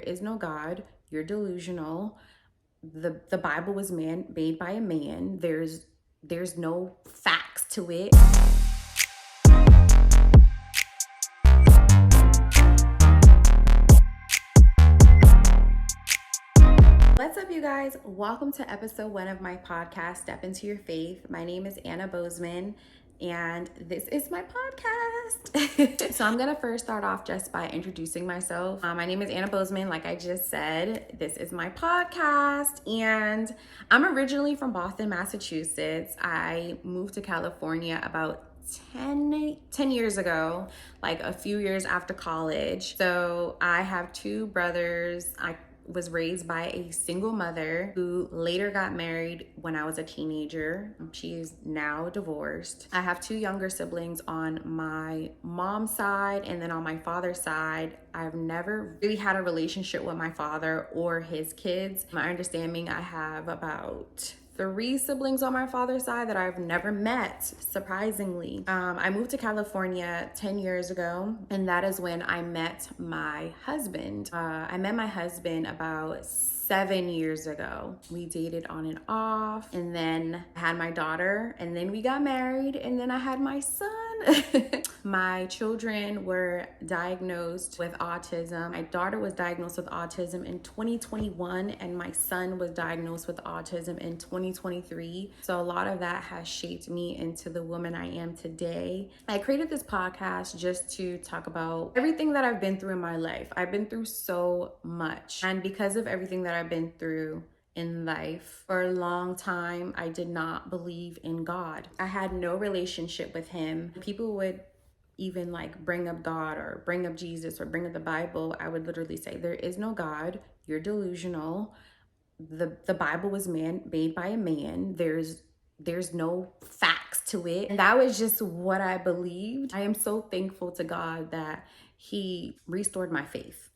is no God. You're delusional. The Bible was made by a man. There's no facts to it. What's up, you guys? Welcome to episode 1 of my podcast, Step Into Your Faith. My name is Anna Bozeman, and this is my podcast. So I'm gonna first start off just by introducing myself. My name is Anna Bozeman, like I just said. This is my podcast, and I'm originally from Boston, Massachusetts. I moved to California about 10 years ago, like a few years after college. So I have two brothers. I was raised by a single mother who later got married when I was a teenager. She is now divorced. I have two younger siblings on my mom's side, and then on my father's side, I've never really had a relationship with my father or his kids. My understanding, I have about 3 siblings on my father's side that I've never met, surprisingly. I moved to California 10 years ago, and that is when I met my husband. I met my husband about 7 years ago. We dated on and off, and then I had my daughter, and then we got married, and then I had my son. My children were diagnosed with autism. My daughter was diagnosed with autism in 2021, and my son was diagnosed with autism in 2023. So a lot of that has shaped me into the woman I am today. I created this podcast just to talk about everything that I've been through in my life. I've been through so much, and because of everything that I've been through in life, for a long time, I did not believe in God. I had no relationship with him. People would even like bring up God or bring up Jesus or bring up the Bible. I would literally say, there is no God. You're delusional. The Bible was made by a man. There's no facts to it. And that was just what I believed. I am so thankful to God that he restored my faith.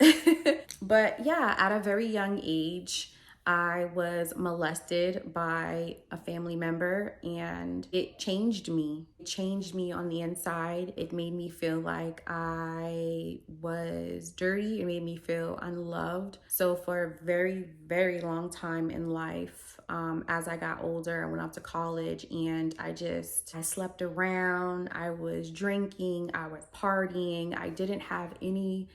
But yeah, at a very young age, I was molested by a family member, and it changed me. It changed me on the inside. It made me feel like I was dirty. It made me feel unloved. So for a very, very long time in life, as I got older, I went off to college, and I slept around. I was drinking. I was partying. I didn't have any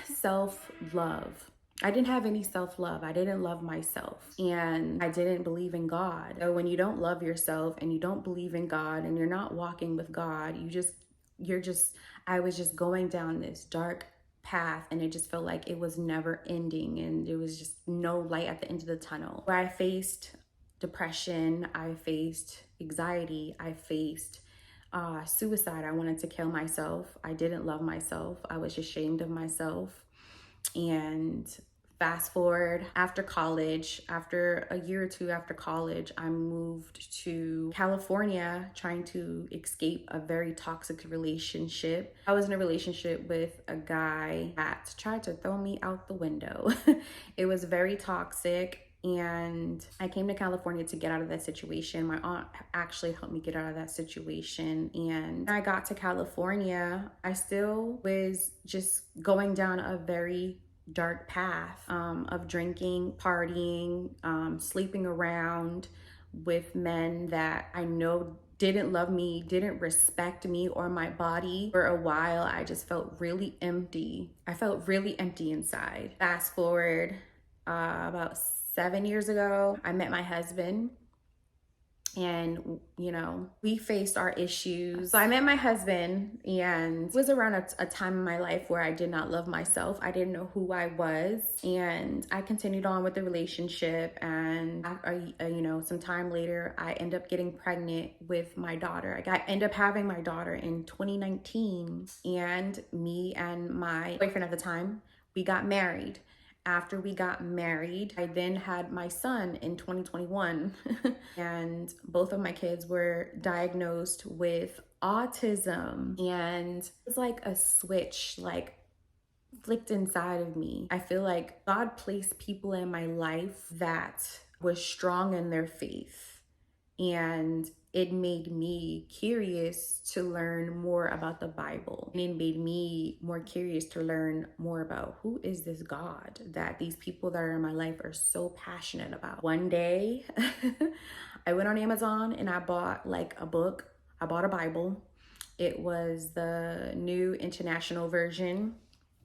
self-love. I didn't have any self-love. I didn't love myself, and I didn't believe in God. So when you don't love yourself and you don't believe in God and you're not walking with God, I was just going down this dark path, and it just felt like it was never ending, and there was just no light at the end of the tunnel. Where I faced depression, I faced anxiety, I faced suicide. I wanted to kill myself. I didn't love myself. I was ashamed of myself. And fast forward, after college, after a year or two after college, I moved to California trying to escape a very toxic relationship. I was in a relationship with a guy that tried to throw me out the window. It was very toxic. And I came to California to get out of that situation. My aunt actually helped me get out of that situation. And when I got to California, I still was just going down a very dark path of drinking, partying, sleeping around with men that I know didn't love me, didn't respect me or my body. For a while, I just felt really empty. I felt really empty inside. Fast forward about 7 years ago, I met my husband, and we faced our issues. So I met my husband, and it was around a time in my life where I did not love myself. I didn't know who I was, and I continued on with the relationship. And some time later, I ended up getting pregnant with my daughter. I ended up having my daughter in 2019, and me and my boyfriend at the time, we got married. After we got married, I then had my son in 2021, and both of my kids were diagnosed with autism. And it was like a switch, flicked inside of me. I feel like God placed people in my life that was strong in their faith, and it made me curious to learn more about the Bible. And it made me more curious to learn more about who is this God that these people that are in my life are so passionate about. One day, I went on Amazon and I bought like a book. I bought a Bible. It was the New International Version.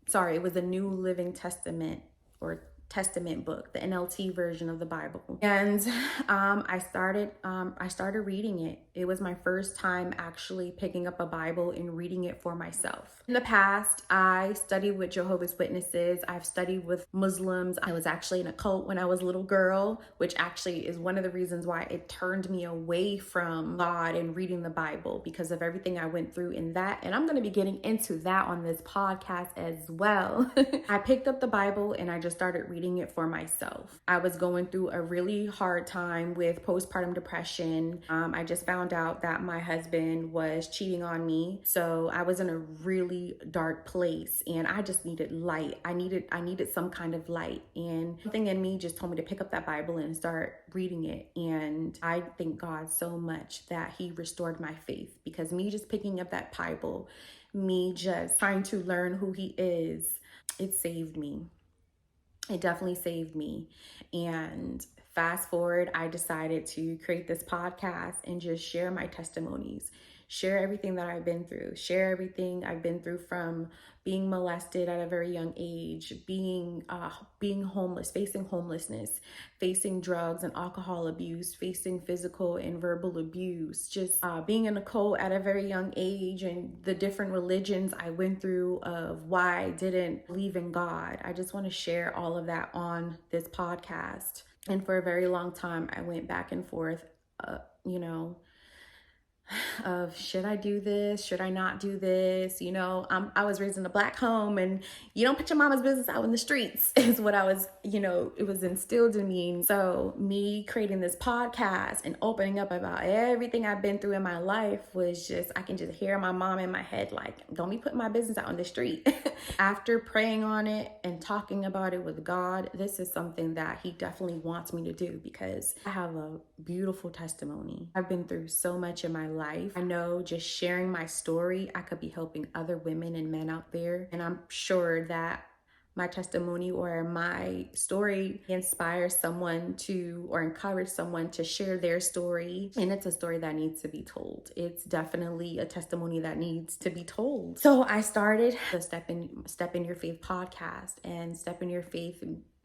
Sorry, it was the New Living Testament or Testament book, the NLT version of the Bible. And I started reading it. It was my first time actually picking up a Bible and reading it for myself. In the past, I studied with Jehovah's Witnesses. I've studied with Muslims. I was actually in a cult when I was a little girl, which actually is one of the reasons why it turned me away from God and reading the Bible, because of everything I went through in that. And I'm going to be getting into that on this podcast as well. I picked up the Bible and I just started reading it for myself. I was going through a really hard time with postpartum depression. I just found out that my husband was cheating on me. So I was in a really dark place and I just needed light. I needed some kind of light, and something in me just told me to pick up that Bible and start reading it. And I thank God so much that he restored my faith, because me just picking up that Bible, me just trying to learn who he is, it saved me. It definitely saved me. And fast forward, I decided to create this podcast and just share my testimonies, share everything that I've been through, share everything I've been through, from being molested at a very young age, being homeless, facing homelessness, facing drugs and alcohol abuse, facing physical and verbal abuse, just being in a cult at a very young age, and the different religions I went through of why I didn't believe in God. I just want to share all of that on this podcast. And for a very long time, I went back and forth, of should I do this? Should I not do this? I was raised in a Black home, and you don't put your mama's business out in the streets is what I was, it was instilled in me. So me creating this podcast and opening up about everything I've been through in my life was just, I can just hear my mom in my head, like, don't be putting my business out on the street. After praying on it and talking about it with God, this is something that he definitely wants me to do, because I have a beautiful testimony. I've been through so much in my life. I know just sharing my story, I could be helping other women and men out there. And I'm sure that my testimony or my story inspires someone to, or encourage someone to share their story. And it's a story that needs to be told. It's definitely a testimony that needs to be told. So I started the Step in Your Faith podcast, and Step in Your Faith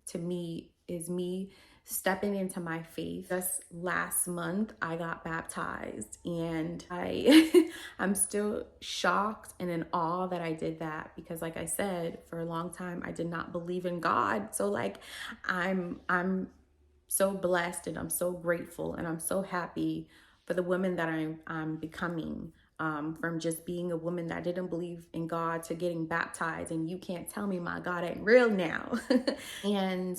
to me is me stepping into my faith. Just last month, I got baptized, and I'm still shocked and in awe that I did that, because like I said, for a long time, I did not believe in God. So like, I'm so blessed, and I'm so grateful, and I'm so happy for the woman that I'm becoming. From just being a woman that didn't believe in God to getting baptized, and you can't tell me my God ain't real now. And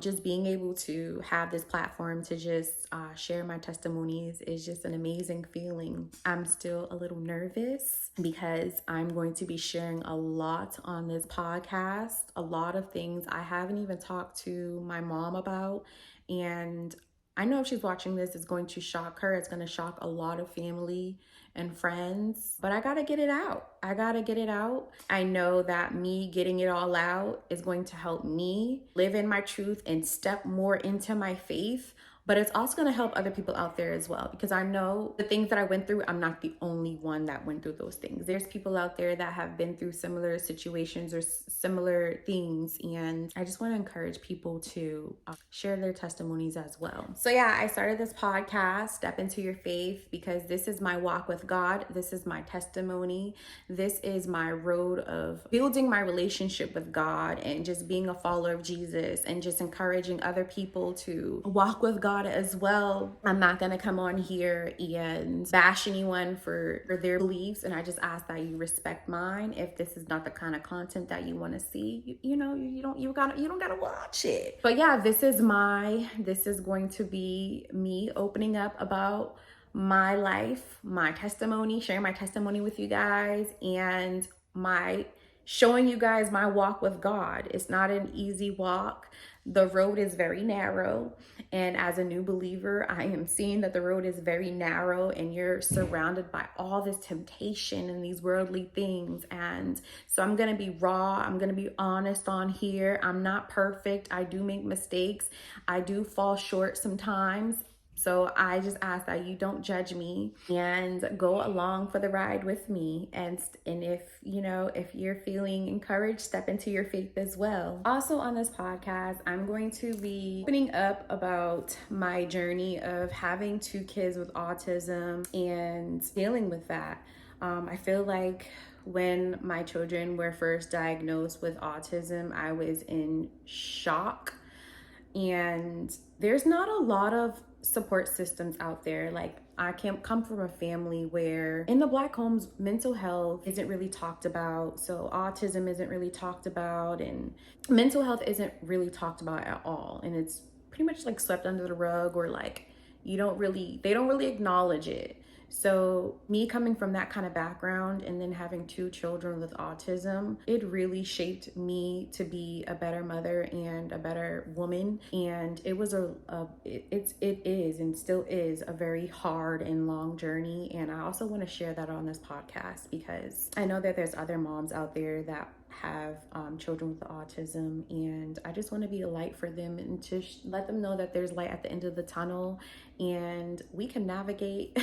just being able to have this platform to just share my testimonies is just an amazing feeling. I'm still a little nervous because I'm going to be sharing a lot on this podcast, a lot of things I haven't even talked to my mom about. And I know if she's watching this, it's going to shock her. It's going to shock a lot of family and friends, but I gotta get it out. I know that me getting it all out is going to help me live in my truth and step more into my faith. But it's also going to help other people out there as well, because I know the things that I went through, I'm not the only one that went through those things. There's people out there that have been through similar situations or similar things. And I just want to encourage people to share their testimonies as well. So yeah, I started this podcast, Step Into Your Faith, because this is my walk with God. This is my testimony. This is my road of building my relationship with God and just being a follower of Jesus, and just encouraging other people to walk with God as well. I'm not going to come on here and bash anyone for their beliefs, and I just ask that you respect mine. If this is not the kind of content that you want to see, you don't gotta watch it. But yeah, this is going to be me opening up about my life, my testimony, sharing my testimony with you guys, and my showing you guys my walk with God. It's not an easy walk. The road is very narrow. And as a new believer, I am seeing that the road is very narrow and you're surrounded by all this temptation and these worldly things. And so I'm going to be raw. I'm going to be honest on here. I'm not perfect. I do make mistakes. I do fall short sometimes. So I just ask that you don't judge me and go along for the ride with me. And if if you're feeling encouraged, step into your faith as well. Also on this podcast, I'm going to be opening up about my journey of having 2 kids with autism and dealing with that. I feel like when my children were first diagnosed with autism, I was in shock. And there's not a lot of support systems out there. Like, I come from a family where in the Black homes, mental health isn't really talked about. So autism isn't really talked about, and mental health isn't really talked about at all. And it's pretty much like swept under the rug, or like they don't really acknowledge it. So me coming from that kind of background and then having 2 children with autism, it really shaped me to be a better mother and a better woman. And it was it is and still is a very hard and long journey. And I also want to share that on this podcast because I know that there's other moms out there that have children with autism, and I just want to be a light for them and to let them know that there's light at the end of the tunnel and we can navigate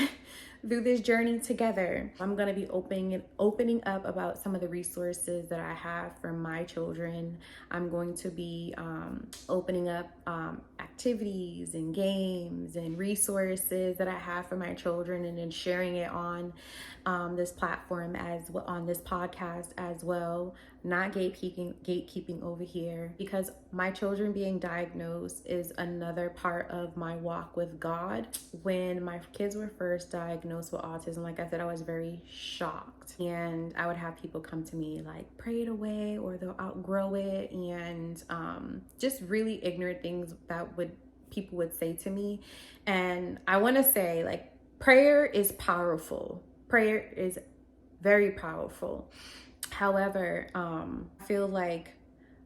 through this journey together. I'm going to be opening up about some of the resources that I have for my children. I'm going to be opening up activities and games and resources that I have for my children, and then sharing it on this platform on this podcast as well. Not gatekeeping over here, because my children being diagnosed is another part of my walk with God. When my kids were first diagnosed with autism, like I said, I was very shocked, and I would have people come to me like, pray it away or they'll outgrow it, and just really ignorant things that people would say to me. And I want to say, like, prayer is powerful. Prayer is very powerful. However, I feel like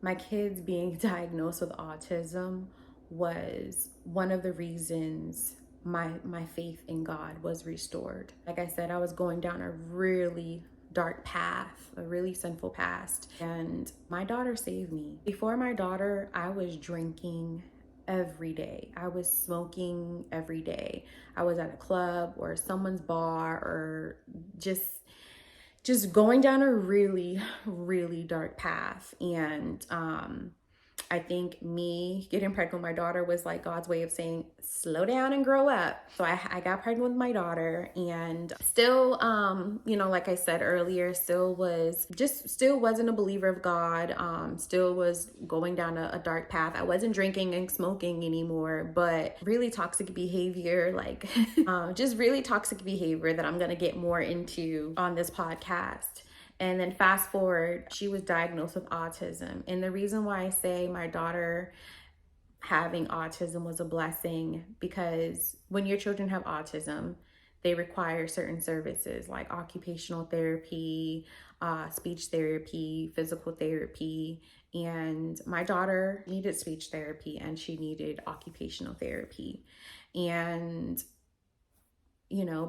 my kids being diagnosed with autism was one of the reasons my faith in God was restored. Like I said, I was going down a really dark path, a really sinful past, and my daughter saved me. Before my daughter, I was drinking every day. I was smoking every day. I was at a club or someone's bar, or just going down a really, really dark path. And I think me getting pregnant with my daughter was like God's way of saying, slow down and grow up. So I got pregnant with my daughter, and still, like I said earlier, still wasn't a believer of God. Still was going down a dark path. I wasn't drinking and smoking anymore, but really toxic behavior, like just really toxic behavior that I'm going to get more into on this podcast. And then fast forward, she was diagnosed with autism. And the reason why I say my daughter having autism was a blessing, because when your children have autism, they require certain services like occupational therapy, speech therapy, physical therapy. And my daughter needed speech therapy and she needed occupational therapy. And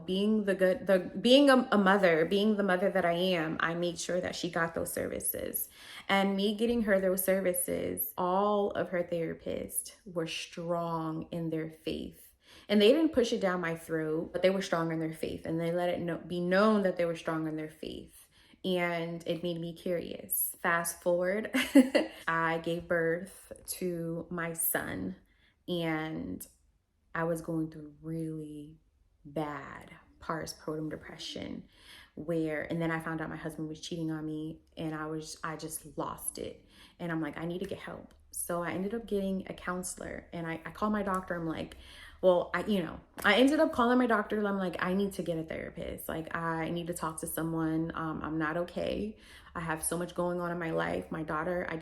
being a mother, being the mother that I am, I made sure that she got those services. And me getting her those services, all of her therapists were strong in their faith. And they didn't push it down my throat, but they were strong in their faith. And they let it be known that they were strong in their faith. And it made me curious. Fast forward, I gave birth to my son, and I was going through really bad postpartum depression, and then I found out my husband was cheating on me, and I just lost it. And I'm like, I need to get help. So I ended up getting a counselor, and I called my doctor. I'm like, I ended up calling my doctor. I'm like, I need to get a therapist. Like, I need to talk to someone. I'm not okay. I have so much going on in my life. My daughter, I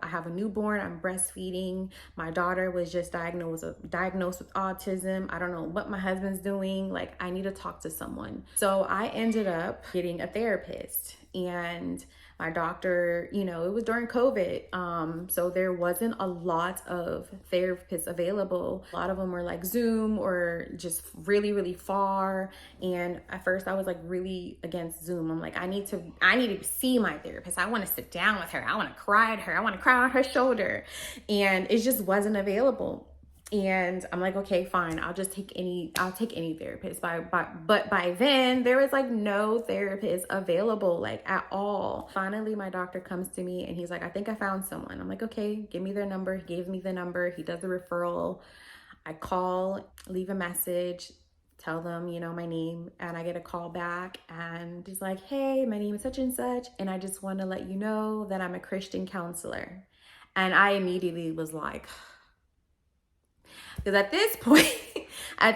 have a newborn. I'm breastfeeding. My daughter was just diagnosed with autism. I don't know what my husband's doing. Like, I need to talk to someone. So I ended up getting a therapist, and My doctor, you know, it was during COVID. So there wasn't a lot of therapists available. A lot of them were like Zoom or just really, really far. And at first I was like really against Zoom. I'm like, I need to see my therapist. I want to sit down with her. I want to cry at her. I want to cry on her shoulder. And it just wasn't available. And I'm like, okay, fine. I'll take any therapist. But by then there was like no therapist available, like at all. Finally, my doctor comes to me and he's like, I think I found someone. I'm like, okay, give me their number. He gave me the number. He does the referral. I call, leave a message, tell them, you know, my name, and I get a call back and he's like, hey, my name is such and such. And I just want to let you know that I'm a Christian counselor. And I immediately was like, because at this point, I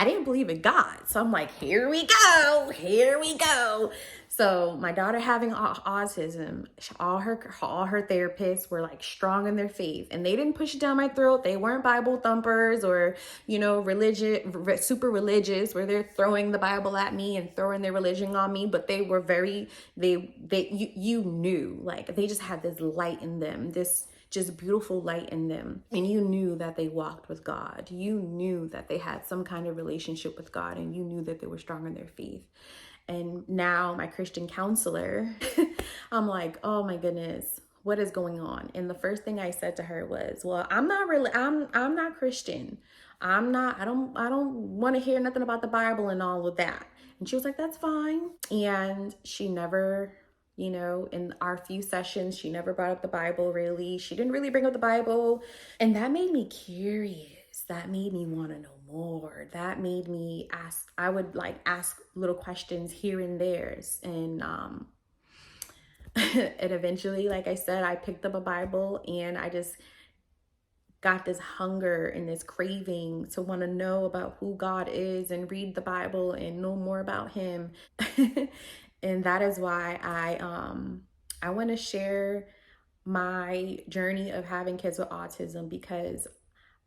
didn't believe in God. So I'm like, here we go. So my daughter having autism, all her therapists were like strong in their faith, and they didn't push it down my throat. They weren't Bible thumpers or, you know, super religious where they're throwing the Bible at me and throwing their religion on me. But they were you knew, like, they just had this light in them, this just beautiful light in them. And you knew that they walked with God. You knew that they had some kind of relationship with God, and you knew that they were strong in their faith. And now my Christian counselor, I'm like, oh my goodness, what is going on? And the first thing I said to her was, well, I'm not Christian. I don't want to hear nothing about the Bible and all of that. And she was like, that's fine. And she never, you know, in our few sessions, she never brought up the Bible, really. She didn't really bring up the Bible. And that made me curious. That made me want to know more. That made me I would like ask little questions here and there. And and eventually, like I said, I picked up a Bible and I just got this hunger and this craving to want to know about who God is and read the Bible and know more about him. And that is why I want to share my journey of having kids with autism, because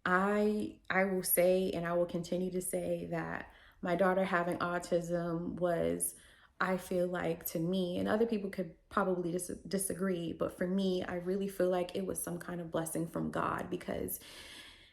I will say, and I will continue to say, that my daughter having autism was, I feel like, to me, and other people could probably disagree, but for me, I really feel like it was some kind of blessing from God, because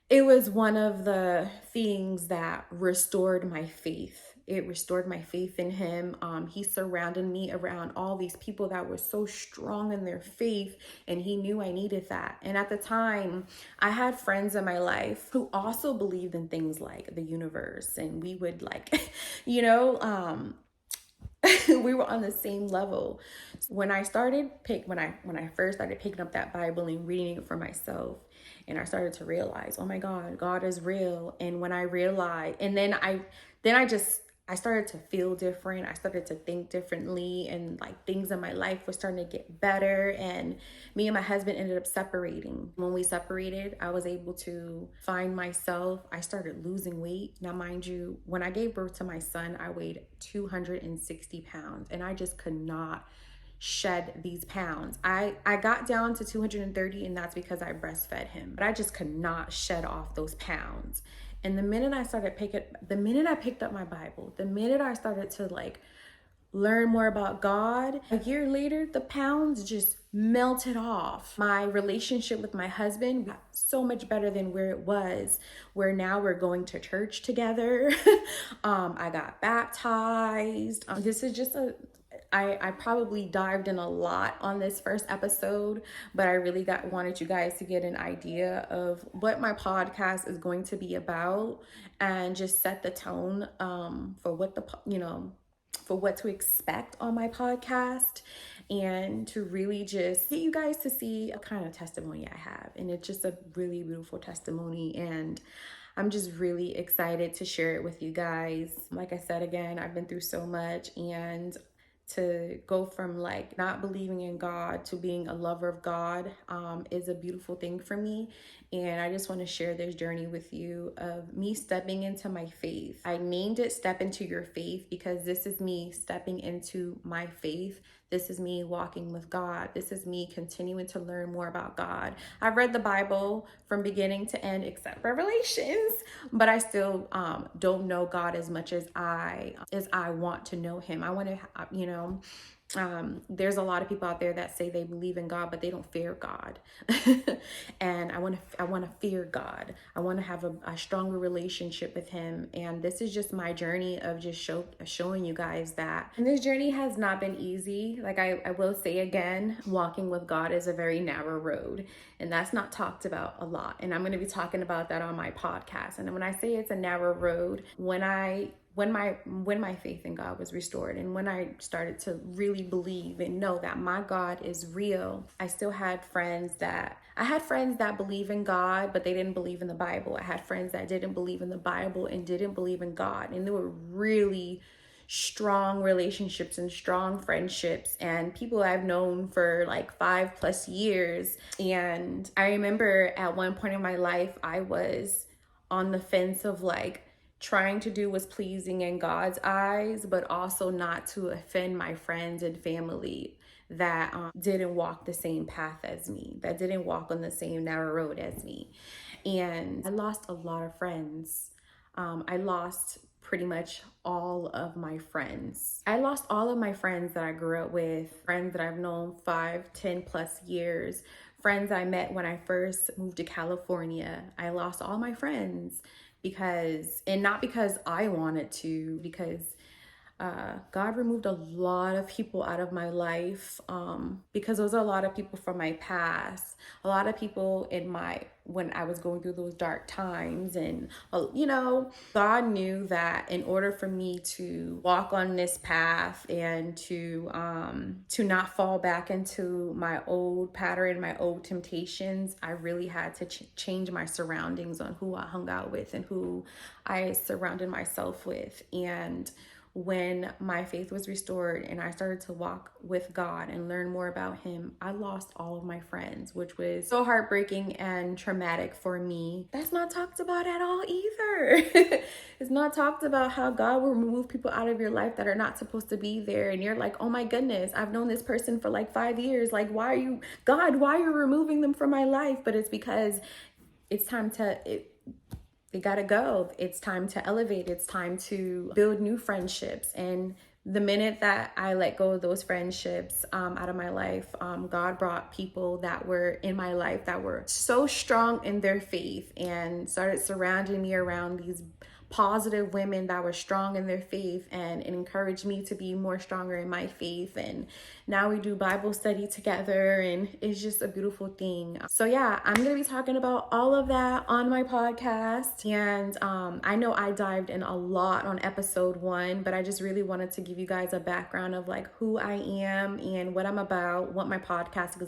it was one of the things that restored my faith. It restored my faith in him. He surrounded me around all these people that were so strong in their faith, and he knew I needed that. And at the time, I had friends in my life who also believed in things like the universe, and we would like, you know, we were on the same level. When I first started picking up that Bible and reading it for myself, and I started to realize, oh my God, God is real. And when I realized, and then I started to feel different. I started to think differently, and like things in my life were starting to get better. And me and my husband ended up separating. When we separated, I was able to find myself. I started losing weight. Now, mind you, when I gave birth to my son, I weighed 260 pounds, and I just could not shed these pounds. I got down to 230, and that's because I breastfed him, but I just could not shed off those pounds. And the minute I picked up my Bible, the minute I started to like learn more about God, a year later, the pounds just melted off. My relationship with my husband got so much better than where it was, where now we're going to church together. I got baptized. This is just I probably dived in a lot on this first episode, but I really wanted you guys to get an idea of what my podcast is going to be about, and just set the tone for what to expect on my podcast, and to really just get you guys to see a kind of testimony I have. And it's just a really beautiful testimony, and I'm just really excited to share it with you guys. Like I said, again, I've been through so much, and to go from like not believing in God to being a lover of God is a beautiful thing for me. And I just want to share this journey with you of me stepping into my faith. I named it Step Into Your Faith because this is me stepping into my faith This is me walking with God. This is me continuing to learn more about God. I've read the Bible from beginning to end except Revelations, but I still don't know God as much as I want to know him. I want to, there's a lot of people out there that say they believe in God, but they don't fear God. And I want to fear God. I want to have a stronger relationship with him. And this is just my journey of just showing you guys that. And this journey has not been easy. Like I will say again, walking with God is a very narrow road, and that's not talked about a lot. And I'm going to be talking about that on my podcast. And when I say it's a narrow road, when my faith in God was restored, and when I started to really believe and know that my God is real, I still had friends that believe in God, but they didn't believe in the Bible. I had friends that didn't believe in the Bible and didn't believe in God. And there were really strong relationships and strong friendships and people I've known for like 5+ years. And I remember at one point in my life, I was on the fence of like trying to do what's pleasing in God's eyes, but also not to offend my friends and family that didn't walk the same path as me, that didn't walk on the same narrow road as me. And I lost a lot of friends. I lost pretty much all of my friends. I lost all of my friends that I grew up with, friends that I've known 5-10+ years, friends I met when I first moved to California. I lost all my friends not because I wanted to, because God removed a lot of people out of my life because those are a lot of people from my past, a lot of people when I was going through those dark times. And God knew that in order for me to walk on this path and to not fall back into my old pattern, my old temptations, I really had to change my surroundings on who I hung out with and who I surrounded myself with. And when my faith was restored and I started to walk with God and learn more about him, I lost all of my friends, which was so heartbreaking and traumatic for me. That's not talked about at all either. It's not talked about how God will remove people out of your life that are not supposed to be there. And you're like, oh my goodness, I've known this person for like 5 years. Like, why are you removing them from my life? But it's because it's time they gotta go. It's time to elevate. It's time to build new friendships. And the minute that I let go of those friendships out of my life, God brought people that were in my life that were so strong in their faith and started surrounding me around these positive women that were strong in their faith, and it encouraged me to be more stronger in my faith. And now we do Bible study together, and it's just a beautiful thing. So yeah, I'm gonna be talking about all of that on my podcast. And I know I dived in a lot on episode 1, but I just really wanted to give you guys a background of like who I am and what I'm about, what my podcast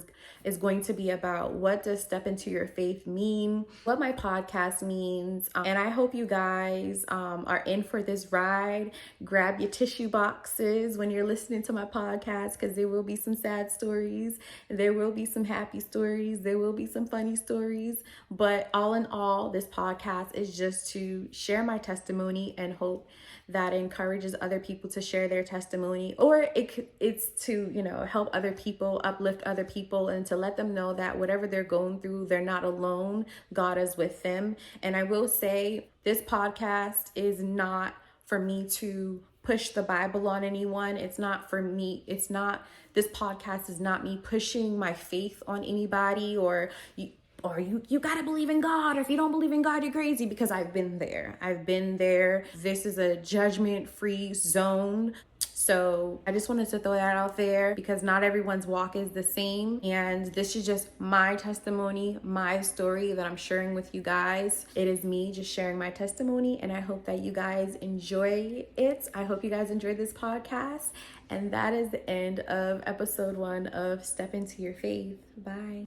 is going to be about. What does Step Into Your Faith mean? What my podcast means. And I hope you guys are in for this ride. Grab your tissue boxes when you're listening to my podcast, because there will be some sad stories, there will be some happy stories, there will be some funny stories. But all in all, this podcast is just to share my testimony and hope that encourages other people to share their testimony, or it's to help other people, uplift other people, and to let them know that whatever they're going through, they're not alone. God is with them. And I will say, this podcast is not for me to push the Bible on anyone. It's not for me. This podcast is not me pushing my faith on anybody, or you gotta believe in God, or if you don't believe in God, you're crazy, because I've been there. This is a judgment-free zone. So I just wanted to throw that out there, because not everyone's walk is the same. And this is just my testimony, my story that I'm sharing with you guys. It is me just sharing my testimony, and I hope that you guys enjoy it. I hope you guys enjoyed this podcast. And that is the end of episode 1 of Step Into Your Faith. Bye.